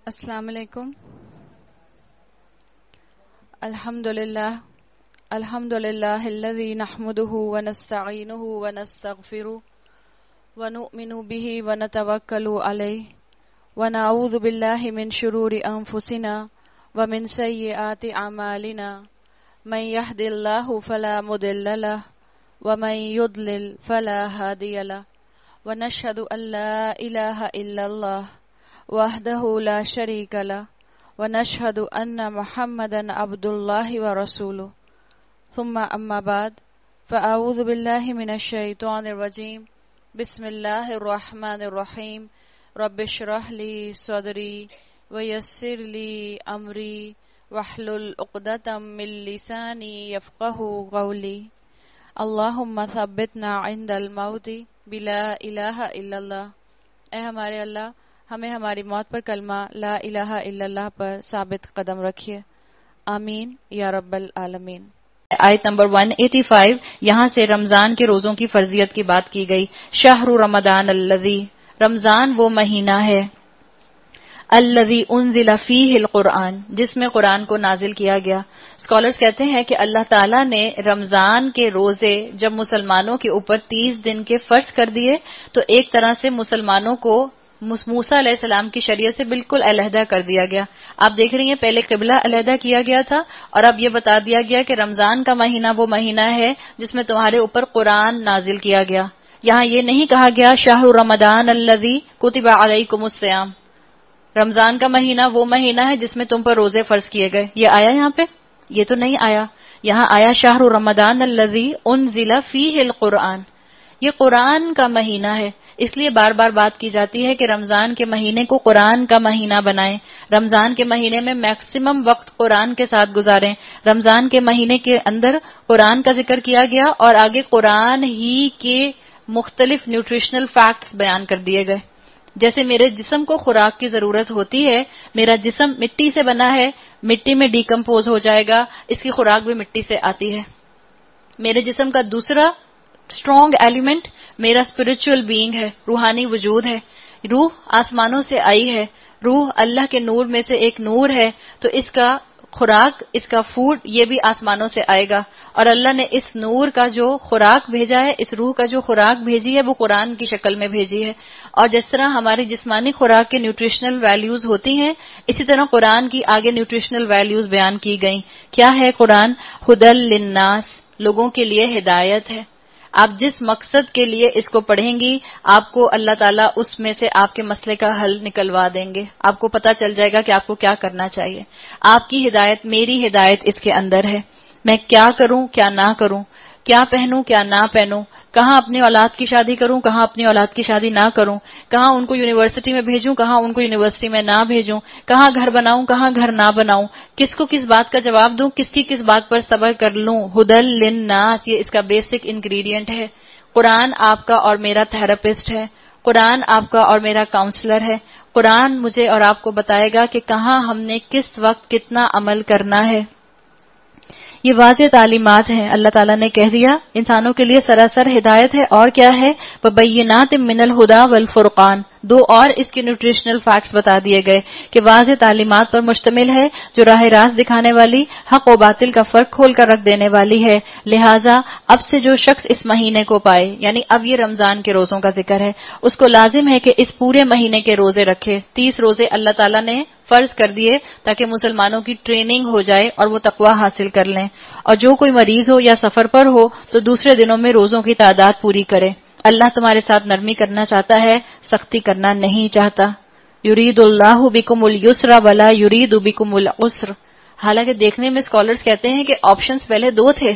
السلام علیکم. الحمد للہ الذی نحمده ونستعینه ونستغفره ونؤمن به ونتوکل علیہ ونعوذ باللہ من شرور انفسنا ومن سیئات اعمالنا من یهد اللہ فلا مضل له ومن یضلل فلا هادی له ونشهد ان لا الہ الا اللہ وحدہ لا شریک له ونشهد ان محمدا عبد اللہ ورسولہ ثم اما بعد فاعوذ باللہ من الشیطان الرجیم بسم اللہ الرحمن الرحیم رب اشرح لی صدری ویسر لی امری واحلل عقدۃ من لسانی یفقهوا قولی اللہم ثبتنا عند الموت بلا الہ الا اللہ. اے ہمارے اللہ، ہمیں ہماری موت پر کلمہ لا الہ الا اللہ پر ثابت قدم رکھیے. آمین یا رب العالمین. آیت نمبر 185، یہاں سے رمضان کے روزوں کی فرضیت کی بات کی گئی. شہر رمضان الذی، رمضان وہ مہینہ ہے، الذی انزل فیہ القرآن، جس میں قرآن کو نازل کیا گیا. اسکالرز کہتے ہیں کہ اللہ تعالیٰ نے رمضان کے روزے جب مسلمانوں کے اوپر 30 دن کے فرض کر دیے تو ایک طرح سے مسلمانوں کو موسیٰ علیہ السلام کی شریعت سے بالکل علیحدہ کر دیا گیا. آپ دیکھ رہی ہیں پہلے قبلہ علیحدہ کیا گیا تھا اور اب یہ بتا دیا گیا کہ رمضان کا مہینہ وہ مہینہ ہے جس میں تمہارے اوپر قرآن نازل کیا گیا. یہاں یہ نہیں کہا گیا شہر رمضان الذی کتب علیکم الصیام، رمضان کا مہینہ وہ مہینہ ہے جس میں تم پر روزے فرض کیے گئے. یہ آیا یہاں پہ؟ یہ تو نہیں آیا. یہاں آیا شہر رمضان الذی انزل فیہ القرآن، یہ قرآن کا مہینہ ہے. اس لیے بار بار بات کی جاتی ہے کہ رمضان کے مہینے کو قرآن کا مہینہ بنائیں، رمضان کے مہینے میں میکسیمم وقت قرآن کے ساتھ گزاریں. رمضان کے مہینے کے اندر قرآن کا ذکر کیا گیا اور آگے قرآن ہی کے مختلف نیوٹریشنل فیکٹس بیان کر دیے گئے. جیسے میرے جسم کو خوراک کی ضرورت ہوتی ہے، میرا جسم مٹی سے بنا ہے، مٹی میں ڈیکمپوز ہو جائے گا، اس کی خوراک بھی مٹی سے آتی ہے. میرے جسم کا دوسرا اسٹرانگ ایلیمنٹ میرا اسپرچل بینگ ہے، روحانی وجود ہے. روح آسمانوں سے آئی ہے، روح اللہ کے نور میں سے ایک نور ہے، تو اس کا خوراک، اس کا فوڈ یہ بھی آسمانوں سے آئے گا. اور اللہ نے اس نور کا جو خوراک بھیجا ہے، اس روح کا جو خوراک بھیجی ہے وہ قرآن کی شکل میں بھیجی ہے. اور جس طرح ہماری جسمانی خوراک کے نیوٹریشنل ویلیوز ہوتی ہیں، اسی طرح قرآن کی آگے نیوٹریشنل ویلیوز بیان کی گئیں. کیا ہے قرآن؟ ہدی للناس، لوگوں کے لیے ہدایت ہے. آپ جس مقصد کے لیے اس کو پڑھیں گی، آپ کو اللہ تعالیٰ اس میں سے آپ کے مسئلے کا حل نکلوا دیں گے. آپ کو پتہ چل جائے گا کہ آپ کو کیا کرنا چاہیے. آپ کی ہدایت، میری ہدایت اس کے اندر ہے. میں کیا کروں، کیا نہ کروں، کیا پہنوں، کیا نہ پہنوں، کہاں اپنی اولاد کی شادی کروں، کہاں اپنی اولاد کی شادی نہ کروں، کہاں ان کو یونیورسٹی میں بھیجوں، کہاں ان کو یونیورسٹی میں نہ بھیجوں، کہاں گھر بناؤں، کہاں گھر نہ بناؤں، کس کو کس بات کا جواب دوں، کس کی کس بات پر صبر کر لوں. ہدی للناس، یہ اس کا بیسک انگریڈینٹ ہے. قرآن آپ کا اور میرا تھراپسٹ ہے، قرآن آپ کا اور میرا کاؤنسلر ہے. قرآن مجھے اور آپ کو بتائے گا کہ کہاں ہم نے کس وقت کتنا عمل کرنا ہے. یہ واضح تعلیمات ہیں. اللہ تعالیٰ نے کہہ دیا انسانوں کے لیے سراسر ہدایت ہے. اور کیا ہے؟ وَبَيِّنَاتٍ مِّنَ الْهُدَى وَالْفُرْقَانِ، دو اور اس کے نیوٹریشنل فیکٹس بتا دیے گئے کہ واضح تعلیمات پر مشتمل ہے جو راہ راست دکھانے والی، حق و باطل کا فرق کھول کر رکھ دینے والی ہے. لہٰذا اب سے جو شخص اس مہینے کو پائے، یعنی اب یہ رمضان کے روزوں کا ذکر ہے، اس کو لازم ہے کہ اس پورے مہینے کے روزے رکھے. 30 روزے اللہ تعالیٰ نے فرض کر دیے تاکہ مسلمانوں کی ٹریننگ ہو جائے اور وہ تقوی حاصل کر لیں. اور جو کوئی مریض ہو یا سفر پر ہو تو دوسرے دنوں میں روزوں کی تعداد پوری کرے. اللہ تمہارے ساتھ نرمی کرنا چاہتا ہے، سختی کرنا نہیں چاہتا. یرید اللہ بکم اليسر ولا یرید بکم العسر. حالانکہ دیکھنے میں اسکالرز کہتے ہیں کہ آپشنز پہلے 2 تھے،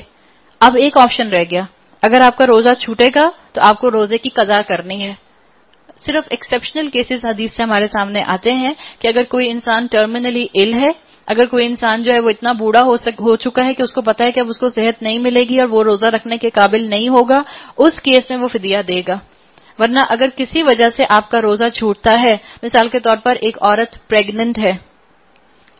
اب ایک آپشن رہ گیا. اگر آپ کا روزہ چھوٹے گا تو آپ کو روزے کی قضا کرنی ہے. صرف ایکسیپشنل کیسز حدیث سے ہمارے سامنے آتے ہیں کہ اگر کوئی انسان ٹرمینلی ال ہے، اگر کوئی انسان جو ہے وہ اتنا بوڑھا ہو چکا ہے کہ اس کو پتا ہے کہ اب اس کو صحت نہیں ملے گی اور وہ روزہ رکھنے کے قابل نہیں ہوگا، اس کیس میں وہ فدیہ دے گا. ورنہ اگر کسی وجہ سے آپ کا روزہ چھوٹتا ہے، مثال کے طور پر ایک عورت پریگننٹ ہے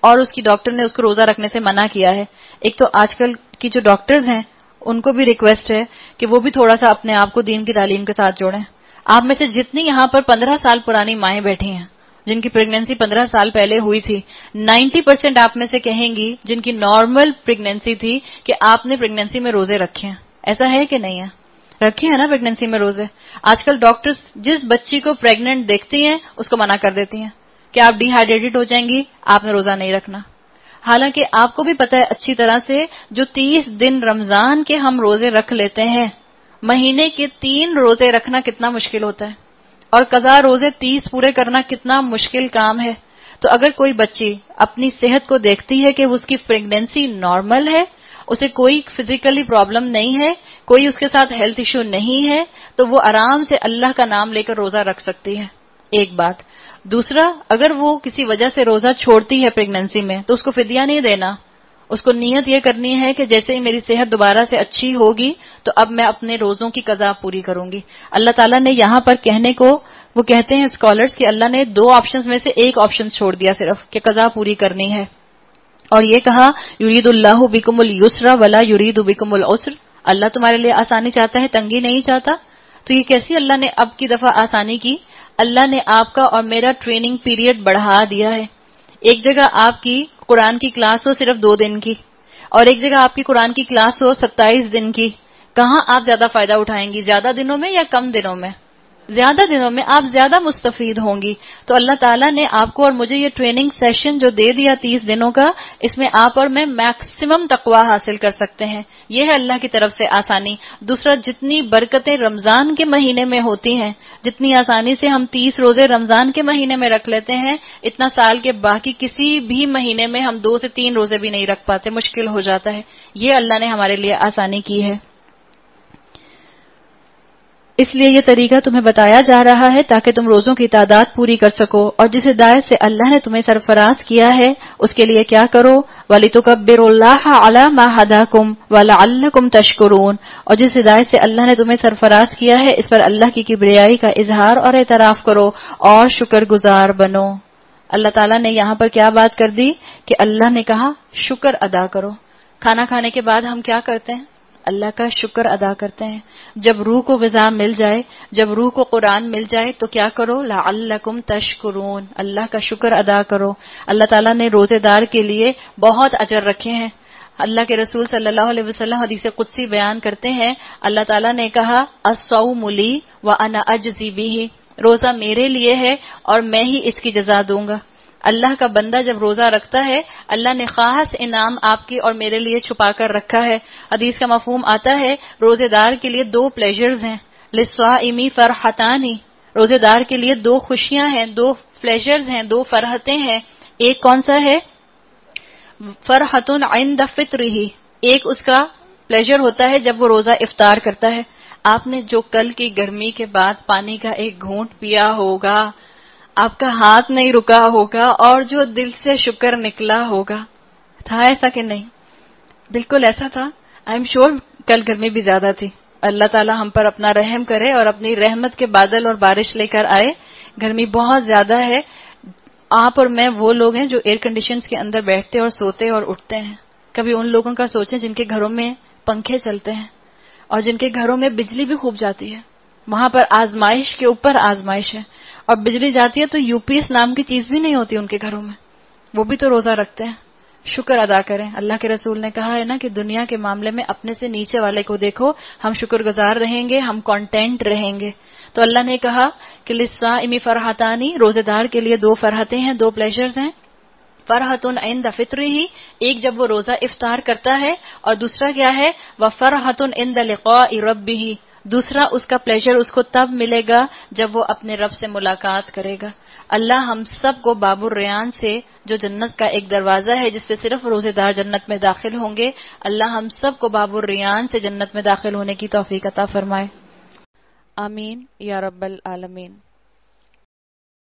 اور اس کی ڈاکٹر نے اس کو روزہ رکھنے سے منع کیا ہے. ایک تو آج کل کی جو ڈاکٹرز ہیں ان کو بھی ریکویسٹ ہے کہ وہ بھی تھوڑا سا اپنے آپ کو دین کی تعلیم کے ساتھ جوڑیں. آپ میں سے جتنی یہاں پر 15 سال پرانی مائیں بیٹھی ہیں، جن کی پریگنینسی 15 سال پہلے ہوئی تھی، 90% آپ میں سے کہیں گی جن کی نارمل پریگنینسی تھی کہ آپ نے پریگنینسی میں روزے رکھے ہیں. ایسا ہے کہ نہیں ہے؟ رکھے ہیں نا پریگنینسی میں روزے. آج کل ڈاکٹرز جس بچی کو پریگننٹ دیکھتی ہیں اس کو منع کر دیتی ہیں کہ آپ ڈی ہائیڈریٹڈ ہو جائیں گی، آپ نے روزہ نہیں رکھنا. حالانکہ آپ کو بھی پتا ہے اچھی طرح سے جو 30 دن رمضان کے ہم روزے رکھ لیتے ہیں، مہینے کے 3 روزے رکھنا کتنا مشکل ہوتا ہے، اور قضا روزے 30 پورے کرنا کتنا مشکل کام ہے. تو اگر کوئی بچی اپنی صحت کو دیکھتی ہے کہ اس کی پریگنینسی نارمل ہے، اسے کوئی فزیکلی پرابلم نہیں ہے، کوئی اس کے ساتھ ہیلتھ ایشو نہیں ہے، تو وہ آرام سے اللہ کا نام لے کر روزہ رکھ سکتی ہے. ایک بات. دوسرا، اگر وہ کسی وجہ سے روزہ چھوڑتی ہے پریگنینسی میں تو اس کو فدیہ نہیں دینا. اس کو نیت یہ کرنی ہے کہ جیسے ہی میری صحت دوبارہ سے اچھی ہوگی تو اب میں اپنے روزوں کی قضا پوری کروں گی. اللہ تعالیٰ نے یہاں پر کہنے کو، وہ کہتے ہیں اسکالرز کہ اللہ نے 2 آپشنز میں سے ایک آپشن چھوڑ دیا صرف کہ قضا پوری کرنی ہے، اور یہ کہا یرید اللہ بکم اليسر ولا یرید بکم العسر. اللہ تمہارے لیے آسانی چاہتا ہے، تنگی نہیں چاہتا. تو یہ کیسی اللہ نے اب کی دفعہ آسانی کی؟ اللہ نے آپ کا اور میرا ٹریننگ پیریڈ بڑھا دیا ہے. ایک جگہ آپ کی قرآن کی کلاس ہو صرف 2 دن کی، اور ایک جگہ آپ کی قرآن کی کلاس ہو 27 دن کی. کہاں آپ زیادہ فائدہ اٹھائیں گی؟ زیادہ دنوں میں یا کم دنوں میں؟ زیادہ دنوں میں آپ زیادہ مستفید ہوں گی. تو اللہ تعالیٰ نے آپ کو اور مجھے یہ ٹریننگ سیشن جو دے دیا 30 دنوں کا، اس میں آپ اور میں میکسیمم تقوی حاصل کر سکتے ہیں. یہ ہے اللہ کی طرف سے آسانی. دوسرا، جتنی برکتیں رمضان کے مہینے میں ہوتی ہیں، جتنی آسانی سے ہم 30 روزے رمضان کے مہینے میں رکھ لیتے ہیں، اتنا سال کے باقی کسی بھی مہینے میں ہم 2 سے 3 روزے بھی نہیں رکھ پاتے، مشکل ہو جاتا ہے. یہ اللہ نے ہمارے لیے آسانی کی ہے. اس لیے یہ طریقہ تمہیں بتایا جا رہا ہے تاکہ تم روزوں کی تعداد پوری کر سکو، اور جس ہدایت سے اللہ نے تمہیں سرفراز کیا ہے اس کے لیے کیا کرو، وَلِتُكَبِّرُوا اللَّهَ عَلَى مَا هَدَاكُمْ وَلَعَلَّكُمْ تَشْكُرُونَ. اور جس ہدایت سے اللہ نے تمہیں سرفراز کیا ہے اس پر اللہ کی کبریائی کا اظہار اور اعتراف کرو اور شکر گزار بنو. اللہ تعالیٰ نے یہاں پر کیا بات کر دی کہ اللہ نے کہا شکر ادا کرو. کھانا کھانے کے بعد ہم کیا کرتے ہیں؟ اللہ کا شکر ادا کرتے ہیں. جب روح کو غذا مل جائے، جب روح کو قرآن مل جائے تو کیا کرو؟ لعلکم تشکرون، اللہ کا شکر ادا کرو. اللہ تعالیٰ نے روزے دار کے لیے بہت اجر رکھے ہیں. اللہ کے رسول صلی اللہ علیہ وسلم حدیث قدسی بیان کرتے ہیں، اللہ تعالیٰ نے کہا الصوم لی وانا اجزی بہ، روزہ میرے لیے ہے اور میں ہی اس کی جزا دوں گا. اللہ کا بندہ جب روزہ رکھتا ہے، اللہ نے خاص انعام آپ کی اور میرے لیے چھپا کر رکھا ہے. حدیث کا مفہوم آتا ہے روزے دار کے لیے 2 پلیجرز ہیں، للصائم فرحتان، روزے دار کے لیے 2 خوشیاں ہیں، 2 پلیجرز ہیں، 2 فرحتیں ہیں. ایک کون سا ہے؟ فرحۃ عند فطرہ، ایک اس کا پلیجر ہوتا ہے جب وہ روزہ افطار کرتا ہے. آپ نے جو کل کی گرمی کے بعد پانی کا ایک گھونٹ پیا ہوگا، آپ کا ہاتھ نہیں رکا ہوگا اور جو دل سے شکر نکلا ہوگا. تھا ایسا کہ نہیں؟ بالکل ایسا تھا. آئی ایم شیور کل گرمی بھی زیادہ تھی. اللہ تعالی ہم پر اپنا رحم کرے اور اپنی رحمت کے بادل اور بارش لے کر آئے. گرمی بہت زیادہ ہے. آپ اور میں وہ لوگ ہیں جو ایئر کنڈیشنز کے اندر بیٹھتے اور سوتے اور اٹھتے ہیں. کبھی ان لوگوں کا سوچیں جن کے گھروں میں پنکھے چلتے ہیں اور جن کے گھروں میں بجلی بھی خوب جاتی ہے. وہاں پر آزمائش کے اوپر آزمائش ہے، اور بجلی جاتی ہے تو یو پی ایس نام کی چیز بھی نہیں ہوتی ان کے گھروں میں. وہ بھی تو روزہ رکھتے ہیں. شکر ادا کریں. اللہ کے رسول نے کہا ہے نا کہ دنیا کے معاملے میں اپنے سے نیچے والے کو دیکھو. ہم شکر گزار رہیں گے، ہم کانٹینٹ رہیں گے. تو اللہ نے کہا کہ للصائم فرحتانی، روزے دار کے لیے 2 فرحتیں ہیں، 2 پلیجرز ہیں. فرحۃ عند فطرہ، ایک جب وہ روزہ افطار کرتا ہے، اور دوسرا کیا ہے؟ وفرحۃ عند لقاء ربہ، دوسرا اس کا پلیجر اس کو تب ملے گا جب وہ اپنے رب سے ملاقات کرے گا. اللہ ہم سب کو باب الریان سے، جو جنت کا ایک دروازہ ہے جس سے صرف روزے دار جنت میں داخل ہوں گے، اللہ ہم سب کو باب الریان سے جنت میں داخل ہونے کی توفیق عطا فرمائے. آمین یا رب العالمین.